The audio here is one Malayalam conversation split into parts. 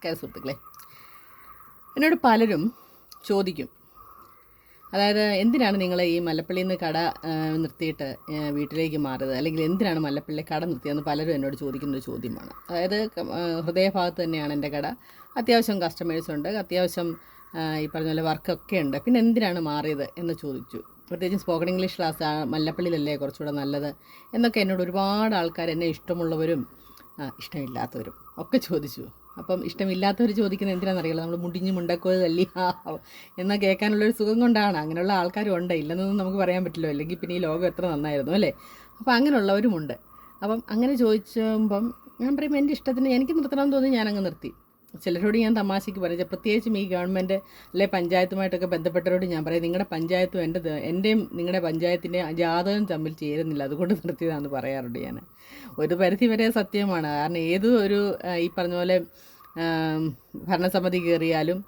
നമസ്കാരം സുഹൃത്തുക്കളെ. എന്നോട് പലരും ചോദിക്കും, അതായത് എന്തിനാണ് നിങ്ങൾ ഈ മല്ലപ്പള്ളിയിൽ നിന്ന് കട നിർത്തിയിട്ട് വീട്ടിലേക്ക് മാറിയത്, അല്ലെങ്കിൽ എന്തിനാണ് മല്ലപ്പള്ളി കട നിർത്തിയതെന്ന് പലരും എന്നോട് ചോദിക്കുന്നൊരു ചോദ്യമാണ്. അതായത് ഹൃദയഭാഗത്ത് തന്നെയാണ് എൻ്റെ കട, അത്യാവശ്യം കസ്റ്റമേഴ്സുണ്ട്, അത്യാവശ്യം ഈ പറഞ്ഞ പോലെ വർക്കൊക്കെ ഉണ്ട്, പിന്നെ എന്തിനാണ് മാറിയത് എന്ന് ചോദിച്ചു. പ്രത്യേകിച്ചും സ്പോക്കൺ ഇംഗ്ലീഷ് ക്ലാസ് മല്ലപ്പള്ളിയിലല്ലേ കുറച്ചുകൂടെ നല്ലത് എന്നൊക്കെ എന്നോട് ഒരുപാട് ആൾക്കാർ, എന്നെ ഇഷ്ടമുള്ളവരും ഇഷ്ടമില്ലാത്തവരും ഒക്കെ ചോദിച്ചു. അപ്പം ഇഷ്ടമില്ലാത്തവർ ചോദിക്കുന്നത് എന്തിനാണെന്നറിയില്ല, നമ്മൾ മുടിഞ്ഞ് മുണ്ടക്കോതല്ലി എന്നാൽ കേൾക്കാനുള്ളൊരു സുഖം കൊണ്ടാണ്. അങ്ങനെയുള്ള ആൾക്കാരും ഉണ്ട്, ഇല്ലെന്നൊന്നും നമുക്ക് പറയാൻ പറ്റില്ലോ, അല്ലെങ്കിൽ പിന്നെ ഈ ലോകം എത്ര നന്നായിരുന്നു അല്ലേ. അപ്പോൾ അങ്ങനെയുള്ളവരുമുണ്ട്. അപ്പം അങ്ങനെ ചോദിച്ചുമ്പം ഞാൻ പറയും എൻ്റെ ഇഷ്ടത്തിന് എനിക്ക് നിർത്തണമെന്ന് തോന്നി ഞാനങ്ങ് നിർത്തി. ചിലരോട് ഞാൻ തമാശയ്ക്ക് പറയും, പ്രത്യേകിച്ചും ഈ ഗവൺമെൻറ് അല്ലെ പഞ്ചായത്തുമായിട്ടൊക്കെ ബന്ധപ്പെട്ടവരോട് ഞാൻ പറയും, നിങ്ങളുടെ പഞ്ചായത്തും എൻ്റെയും നിങ്ങളുടെ പഞ്ചായത്തിൻ്റെ ജാതകം തമ്മിൽ ചേരുന്നില്ല, അതുകൊണ്ട് നിർത്തിയതാണെന്ന് പറയാറുണ്ട് ഞാൻ. ഒരു പരിധി വരെ സത്യമാണ്. കാരണം ഒരു ഈ പറഞ്ഞ പോലെ ഭരണസമിതി കയറിയാലും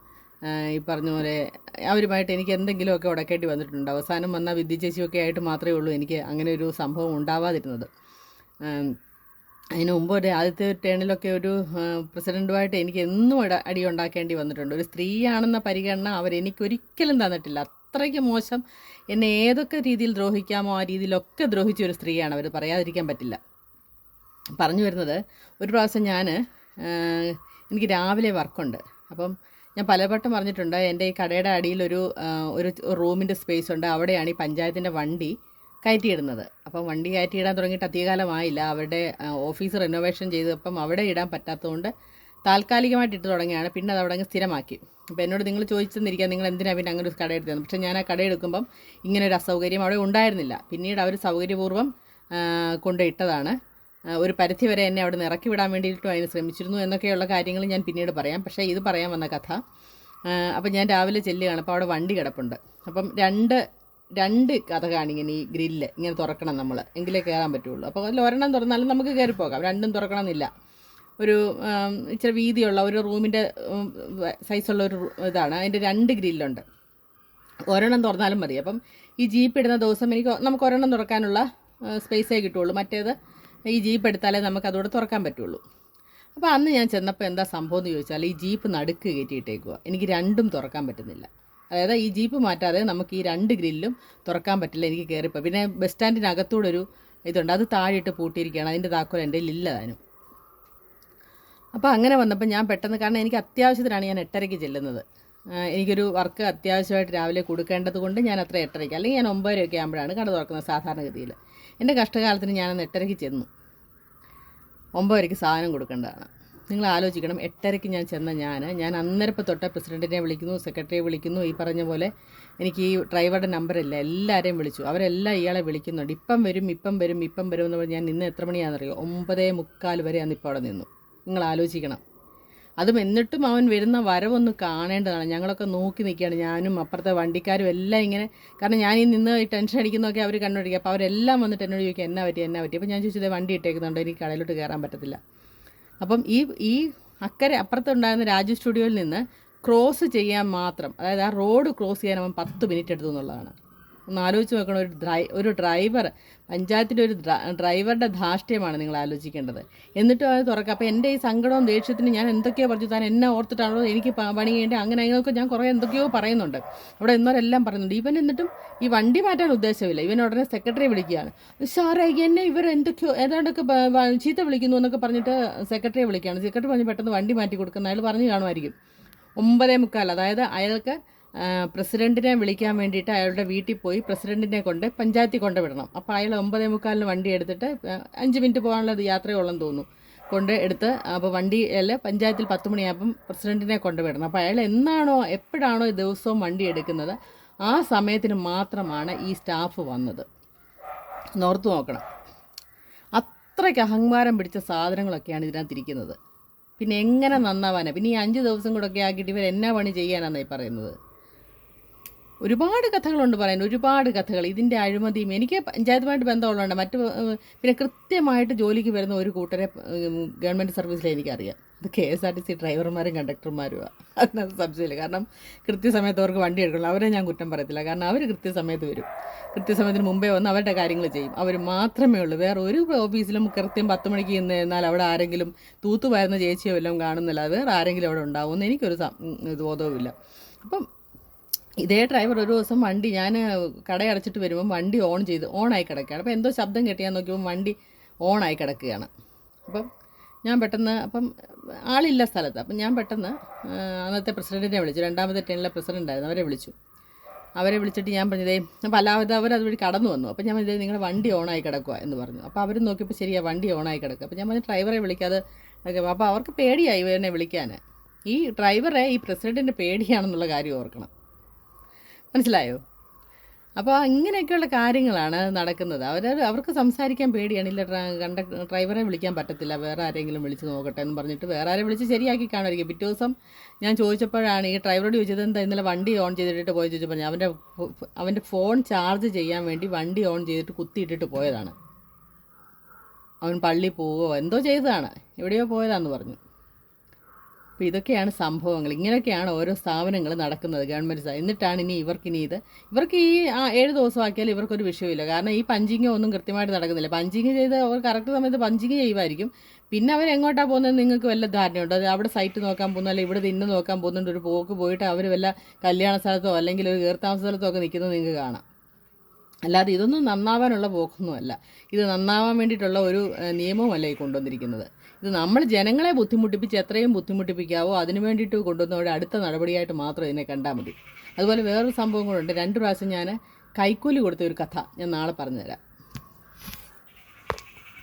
ഈ പറഞ്ഞ പോലെ അവരുമായിട്ട് എനിക്ക് എന്തെങ്കിലുമൊക്കെ ഉടക്കേണ്ടി വന്നിട്ടുണ്ട്. അവസാനം വന്ന വിദ്യ ചേച്ചിയൊക്കെ ആയിട്ട് മാത്രമേ ഉള്ളൂ എനിക്ക് അങ്ങനെ ഒരു സംഭവം ഉണ്ടാവാതിരുന്നത്. അതിന് മുമ്പ് ആദ്യത്തെ ടേണിലൊക്കെ ഒരു പ്രസിഡൻറ്റുമായിട്ട് എനിക്ക് എന്നും അടി ഉണ്ടാക്കേണ്ടി വന്നിട്ടുണ്ട്. ഒരു സ്ത്രീയാണെന്ന പരിഗണന അവരെനിക്കൊരിക്കലും തന്നിട്ടില്ല. അത്രയ്ക്ക് മോശം, എന്നെ ഏതൊക്കെ രീതിയിൽ ദ്രോഹിക്കാമോ ആ രീതിയിലൊക്കെ ദ്രോഹിച്ച ഒരു സ്ത്രീയാണ് അവർ, പറയാതിരിക്കാൻ പറ്റില്ല. പറഞ്ഞു വരുന്നത്, ഒരു പ്രാവശ്യം എനിക്ക് രാവിലെ വർക്കുണ്ട്. അപ്പം ഞാൻ പലവട്ടം പറഞ്ഞിട്ടുണ്ട്, എൻ്റെ ഈ കടയുടെ അടിയിലൊരു റൂമിൻ്റെ സ്പേസ് ഉണ്ട്, അവിടെയാണ് ഈ പഞ്ചായത്തിൻ്റെ വണ്ടി കയറ്റിയിടുന്നത്. അപ്പം വണ്ടി കയറ്റിയിടാൻ തുടങ്ങിയിട്ട് അധികകാലമായില്ല. അവരുടെ ഓഫീസ് റിനോവേഷൻ ചെയ്തപ്പം അവിടെ ഇടാൻ പറ്റാത്തതുകൊണ്ട് താൽക്കാലികമായിട്ട് ഇട്ട് തുടങ്ങിയാണ്. പിന്നെ അത് അവിടെ അങ്ങ് സ്ഥിരമാക്കി. അപ്പോൾ എന്നോട് നിങ്ങൾ ചോദിച്ചെന്നിരിക്കുക, നിങ്ങൾ എന്തിനാണ് പിന്നെ അങ്ങനെ ഒരു കട എടുത്തത്. പക്ഷേ ഞാൻ ആ കട എടുക്കുമ്പം ഇങ്ങനെ ഒരു അസൗകര്യം അവിടെ ഉണ്ടായിരുന്നില്ല. പിന്നീട് അവർ സൗകര്യപൂർവ്വം കൊണ്ടിട്ടതാണ്. ഒരു പരിധി വരെ എന്നെ അവിടെ നിന്ന് ഇറക്കി വിടാൻ വേണ്ടിയിട്ടും അതിന് ശ്രമിച്ചിരുന്നു എന്നൊക്കെയുള്ള കാര്യങ്ങൾ ഞാൻ പിന്നീട് പറയാം. പക്ഷേ ഇത് പറയാൻ വന്ന കഥ, അപ്പം ഞാൻ രാവിലെ ചെല്ലുകയാണ്. അപ്പോൾ അവിടെ വണ്ടി കിടപ്പുണ്ട്. അപ്പം രണ്ട് കഥ കാണിങ്ങനെ ഈ ഗ്രില്ല് ഇങ്ങനെ തുറക്കണം നമ്മൾ, എങ്കിലേ കയറാൻ പറ്റുള്ളൂ. അപ്പോൾ അതിൽ ഒരെണ്ണം തുറന്നാലും നമുക്ക് കയറിപ്പോകാം, രണ്ടും തുറക്കണമെന്നില്ല. ഒരു ഇച്ചിരി വീതിയുള്ള ഒരു റൂമിൻ്റെ സൈസുള്ള ഒരു ഇതാണ്, അതിൻ്റെ 2 ഗ്രില്ലുണ്ട്. ഒരെണ്ണം തുറന്നാലും മതി. അപ്പം ഈ ജീപ്പ് ഇടുന്ന ദിവസം നമുക്ക് ഒരെണ്ണം തുറക്കാനുള്ള സ്പേസേ കിട്ടുള്ളൂ, മറ്റേത് ഈ ജീപ്പ് എടുത്താലേ നമുക്ക് അതോടെ തുറക്കാൻ പറ്റുള്ളൂ. അപ്പോൾ അന്ന് ഞാൻ ചെന്നപ്പോൾ എന്താ സംഭവം എന്ന് ചോദിച്ചാൽ, ഈ ജീപ്പ് നടുക്ക് കയറ്റിയിട്ടേക്കുക, എനിക്ക് രണ്ടും തുറക്കാൻ പറ്റുന്നില്ല. അതായത് ഈ ജീപ്പ് മാറ്റാതെ നമുക്ക് ഈ 2 ഗ്രില്ലും തുറക്കാൻ പറ്റില്ല, എനിക്ക് കയറിപ്പോൾ. പിന്നെ ബസ് സ്റ്റാൻഡിനകത്തൂടെ ഒരു ഇതുണ്ട്, അത് താഴെയിട്ട് പൂട്ടിയിരിക്കുകയാണ്, അതിൻ്റെ താക്കോൽ എൻ്റെ ഇല്ല താനും. അപ്പോൾ അങ്ങനെ വന്നപ്പോൾ ഞാൻ പെട്ടെന്ന്, കാരണം എനിക്ക് അത്യാവശ്യത്തിനാണ് ഞാൻ 8:30 ചെല്ലുന്നത്. എനിക്കൊരു വർക്ക് അത്യാവശ്യമായിട്ട് രാവിലെ കൊടുക്കേണ്ടത് കൊണ്ട് ഞാൻ അത്ര 8:30, അല്ലെങ്കിൽ ഞാൻ 9:00 ആകുമ്പോഴാണ് കട തുറക്കുന്നത് സാധാരണഗതിയിൽ. എൻ്റെ കഷ്ടകാലത്തിന് ഞാനന്ന് 8:30 ചെന്നു. 9:00 സാധനം കൊടുക്കേണ്ടതാണ്. നിങ്ങൾ ആലോചിക്കണം, 8:30 ഞാൻ ചെന്ന ഞാൻ അന്നേരപ്പം തൊട്ട് പ്രസിഡൻറ്റിനെ വിളിക്കുന്നു, സെക്രട്ടറിയെ വിളിക്കുന്നു, ഈ പറഞ്ഞ പോലെ എനിക്ക് ഈ ഡ്രൈവറുടെ നമ്പറില്ല, എല്ലാവരെയും വിളിച്ചു. അവരെല്ലാം ഇയാളെ വിളിക്കുന്നുണ്ട്, ഇപ്പം വരും എന്ന് പറഞ്ഞ് ഞാൻ ഇന്ന് എത്ര മണിയാണെന്നറിയോ, 9:45 വരെ അന്നിപ്പോൾ അവിടെ നിന്നു. നിങ്ങൾ ആലോചിക്കണം. അതും എന്നിട്ടും അവൻ വരുന്ന വരവൊന്ന് കാണേണ്ടതാണ്. ഞങ്ങളൊക്കെ നോക്കി നിൽക്കുകയാണ്, ഞാനും അപ്പുറത്തെ വണ്ടിക്കാരും എല്ലാം ഇങ്ങനെ. കാരണം ഞാൻ ഈ നിന്ന് ഈ ടെൻഷൻ അടിക്കുന്നതൊക്കെ അവർ കണ്ടുപിടിക്കുക. അപ്പോൾ അവരെല്ലാം വന്നിട്ട് എന്നോട് ചോദിക്കുക എന്നാ പറ്റി. അപ്പോൾ ഞാൻ ചോദിച്ചത് വണ്ടി ഇട്ടേക്കുന്നുണ്ട്, എനിക്ക് കടയിലോട്ട് കയറാൻ പറ്റത്തില്ല. അപ്പം ഈ അക്കരെ അപ്പുറത്തുണ്ടായിരുന്ന രാജു സ്റ്റുഡിയോയിൽ നിന്ന് ക്രോസ് ചെയ്യാൻ മാത്രം, അതായത് ആ റോഡ് ക്രോസ് ചെയ്യാൻ അവൻ 10 മിനിറ്റ് എടുത്തു എന്നുള്ളതാണ്. ഒന്ന് ആലോചിച്ച് നോക്കണം. ഒരു ഡ്രൈവർ, പഞ്ചായത്തിൻ്റെ ഒരു ഡ്രൈവറുടെ ധാർഷ്ട്യമാണ് നിങ്ങൾ ആലോചിക്കേണ്ടത്. എന്നിട്ടും അത് തുറക്കുക. അപ്പോൾ എൻ്റെ ഈ സങ്കടവും ദേഷ്യത്തിന് ഞാൻ എന്തൊക്കെയോ പറഞ്ഞു, താൻ എന്നെ ഓർത്തിട്ടാണോ എനിക്ക് പണി ചെയ്യേണ്ടത്, അങ്ങനെയൊക്കെ ഞാൻ കുറേ എന്തൊക്കെയോ പറയുന്നുണ്ട്. അവിടെ എന്നവരെല്ലാം പറയുന്നുണ്ട്. ഇവൻ എന്നിട്ടും ഈ വണ്ടി മാറ്റാൻ ഉദ്ദേശമില്ല. ഇവൻ ഉടനെ സെക്രട്ടറി വിളിക്കുകയാണ്, സാറേ എന്നെ ഇവർ എന്തൊക്കെയോ ഏതാണ്ടൊക്കെ ചീത്ത വിളിക്കുന്നു എന്നൊക്കെ പറഞ്ഞിട്ട് സെക്രട്ടറിയെ വിളിക്കുകയാണ്. സെക്രട്ടറി പറഞ്ഞ് പെട്ടെന്ന് വണ്ടി മാറ്റി കൊടുക്കുന്ന അയാൾ പറഞ്ഞു കാണുമായിരിക്കും. 9:45, അതായത് അയാൾക്ക് പ്രസിഡൻറ്റിനെ വിളിക്കാൻ വേണ്ടിയിട്ട് അയാളുടെ വീട്ടിൽ പോയി പ്രസിഡൻറ്റിനെ കൊണ്ട് പഞ്ചായത്തിൽ കൊണ്ടുവിടണം. അപ്പോൾ അയാൾ 9:45 വണ്ടി എടുത്തിട്ട് 5 മിനിറ്റ് പോകാനുള്ള യാത്രയുള്ളെന്ന് തോന്നുന്നു, എടുത്ത് അപ്പോൾ വണ്ടിയിൽ പഞ്ചായത്തിൽ 10 മണിയാകുമ്പം പ്രസിഡൻറ്റിനെ കൊണ്ടുവിടണം. അപ്പോൾ അയാൾ എപ്പോഴാണോ ദിവസവും വണ്ടി എടുക്കുന്നത് ആ സമയത്തിന് മാത്രമാണ് ഈ സ്റ്റാഫ് വന്നത്. നോർത്ത് നോക്കണം. അത്രയ്ക്ക് അഹങ്കാരം പിടിച്ച സാധനങ്ങളൊക്കെയാണ് ഇതിനകത്തിരിക്കുന്നത്. പിന്നെ എങ്ങനെ നന്നാവാനാണ്? പിന്നെ ഈ 5 ദിവസം കൂടെ ഒക്കെ ആക്കിയിട്ട് ഇവർ എന്നാ പണി ചെയ്യാനാണെന്നായി പറയുന്നത്. ഒരുപാട് കഥകളുണ്ട് പറയാൻ, ഒരുപാട് കഥകൾ. ഇതിൻ്റെ അഴിമതിയും എനിക്ക് പഞ്ചായത്തുമായിട്ട് ബന്ധമുള്ളതുണ്ട്. പിന്നെ കൃത്യമായിട്ട് ജോലിക്ക് വരുന്ന ഒരു കൂട്ടരെ ഗവൺമെൻറ് സർവീസിൽ എനിക്കറിയാം. അത് KSRTC ഡ്രൈവർമാരും കണ്ടക്ടർമാരുമാണ്. അതിനകത്ത് സംശയമില്ല. കാരണം കൃത്യസമയത്ത് അവർക്ക് വണ്ടി എടുക്കണം. അവരെ ഞാൻ കുറ്റം പറയത്തില്ല. കാരണം അവർ കൃത്യസമയത്ത് വരും. കൃത്യസമയത്തിന് മുമ്പേ വന്ന് അവരുടെ കാര്യങ്ങൾ ചെയ്യും. അവർ മാത്രമേ ഉള്ളൂ. വേറെ ഒരു ഓഫീസിലും കൃത്യം 10 മണിക്ക് എന്നാൽ അവിടെ ആരെങ്കിലും തൂത്തുവാരുന്ന ചേച്ചിയോ എല്ലാം കാണുന്നില്ല. വേറെ ആരെങ്കിലും അവിടെ ഉണ്ടാവുമെന്ന് എനിക്കൊരു ബോധവുമില്ല. അപ്പം ഇതേ ഡ്രൈവർ ഒരു ദിവസം വണ്ടി, ഞാൻ കടയടച്ചിട്ട് വരുമ്പം വണ്ടി ഓണായി കിടക്കുകയാണ്. അപ്പോൾ എന്തോ ശബ്ദം കേട്ട് ഞാൻ നോക്കിയപ്പോൾ വണ്ടി ഓണായി കിടക്കുകയാണ്. അപ്പം ഞാൻ പെട്ടെന്ന്, അപ്പം ആളില്ല സ്ഥലത്ത്. അപ്പം ഞാൻ പെട്ടെന്ന് അന്നത്തെ പ്രസിഡൻറ്റിനെ വിളിച്ചു. രണ്ടാമത്തെ ടേണിലെ പ്രസിഡൻ്റായിരുന്നു. അവരെ വിളിച്ചിട്ട് ഞാൻ പറഞ്ഞതേ, അപ്പോൾ അല്ലാതെ അവരതുവഴി കടന്നു വന്നു. അപ്പോൾ ഞാൻ പറഞ്ഞത് നിങ്ങളുടെ വണ്ടി ഓണായി കിടക്കുക എന്ന് പറഞ്ഞു. അപ്പോൾ അവർ നോക്കിയപ്പോൾ ശരിയാ, വണ്ടി ഓണായി കിടക്കുക. അപ്പോൾ ഞാൻ പറഞ്ഞു ഡ്രൈവറെ വിളിക്കാതെ. അപ്പോൾ അവർക്ക് പേടിയായി എന്നെ വിളിക്കാൻ. ഈ ഡ്രൈവറെ ഈ പ്രസിഡൻറ്റിൻ്റെ പേടിയാണെന്നുള്ള കാര്യം ഓർക്കണം. മനസ്സിലായോ? അപ്പോൾ ഇങ്ങനെയൊക്കെയുള്ള കാര്യങ്ങളാണ് നടക്കുന്നത്. അവർക്ക് സംസാരിക്കാൻ പേടിയാണ്. ഇല്ല, ഡ്രൈവറെ വിളിക്കാൻ പറ്റത്തില്ല, വേറെ ആരെങ്കിലും വിളിച്ച് നോക്കട്ടെ എന്ന് പറഞ്ഞിട്ട് വേറെ ആരെ വിളിച്ച് ശരിയാക്കി കാണുമായിരിക്കും. പിറ്റേ ദിവസം ഞാൻ ചോദിച്ചപ്പോഴാണ് ഈ ഡ്രൈവറോട് ചോദിച്ചത്, എന്താ ഇന്നലെ വണ്ടി ഓൺ ചെയ്തിട്ട് പോയി ചോദിച്ചപ്പോൾ അവൻ്റെ ഫോൺ ചാർജ് ചെയ്യാൻ വേണ്ടി വണ്ടി ഓൺ ചെയ്തിട്ട് കുത്തിയിട്ടിട്ട് പോയതാണ്. അവൻ പള്ളി പോവോ എന്തോ ചെയ്തതാണ്, എവിടെയോ പോയതാണെന്ന് പറഞ്ഞു. അപ്പോൾ ഇതൊക്കെയാണ് സംഭവങ്ങൾ. ഇങ്ങനെയൊക്കെയാണ് ഓരോ സ്ഥാപനങ്ങൾ നടക്കുന്നത് ഗവൺമെൻറ്. എന്നിട്ടാണ് ഇവർക്ക് ഈ 7 ദിവസമാക്കിയാൽ ഇവർക്കൊരു വിഷയമില്ല. കാരണം ഈ പഞ്ചിങ് ഒന്നും കൃത്യമായിട്ട് നടക്കുന്നില്ല. പഞ്ചിങ് ചെയ്ത് അവർ കറക്റ്റ് സമയത്ത് പഞ്ചിങ് ചെയ്യുമായിരിക്കും. പിന്നെ അവരെങ്ങോട്ടാണ് പോകുന്നത് നിങ്ങൾക്ക് വല്ല ധാരണയുണ്ടോ? അത് അവിടെ സൈറ്റ് നോക്കാൻ പോകുന്നു, അല്ലെങ്കിൽ ഇവിടെ ഇന്ന് നോക്കാൻ പോകുന്നുണ്ട്. ഒരു പോക്ക് പോയിട്ട് അവർ വല്ല കല്യാണ സ്ഥലത്തോ അല്ലെങ്കിൽ ഒരു കീർത്താമസ സ്ഥലത്തോ ഒക്കെ നിൽക്കുന്നത് നിങ്ങൾക്ക് കാണാം. അല്ലാതെ ഇതൊന്നും നന്നാവാനുള്ള പോക്കൊന്നുമല്ല. ഇത് നന്നാവാൻ വേണ്ടിയിട്ടുള്ള ഒരു നിയമമല്ല ഈ കൊണ്ടുവന്നിരിക്കുന്നത്. ഇത് നമ്മൾ ജനങ്ങളെ ബുദ്ധിമുട്ടിപ്പിച്ച് എത്രയും ബുദ്ധിമുട്ടിപ്പിക്കാവോ അതിന് വേണ്ടിയിട്ട് കൊണ്ടുവന്നവരുടെ അടുത്ത നടപടിയായിട്ട് മാത്രം ഇതിനെ കണ്ടാൽ മതി. അതുപോലെ വേറൊരു സംഭവം കൂടെ ഉണ്ട്. 2 പ്രാവശ്യം ഞാൻ കൈക്കൂലി കൊടുത്ത ഒരു കഥ ഞാൻ നാളെ പറഞ്ഞുതരാം.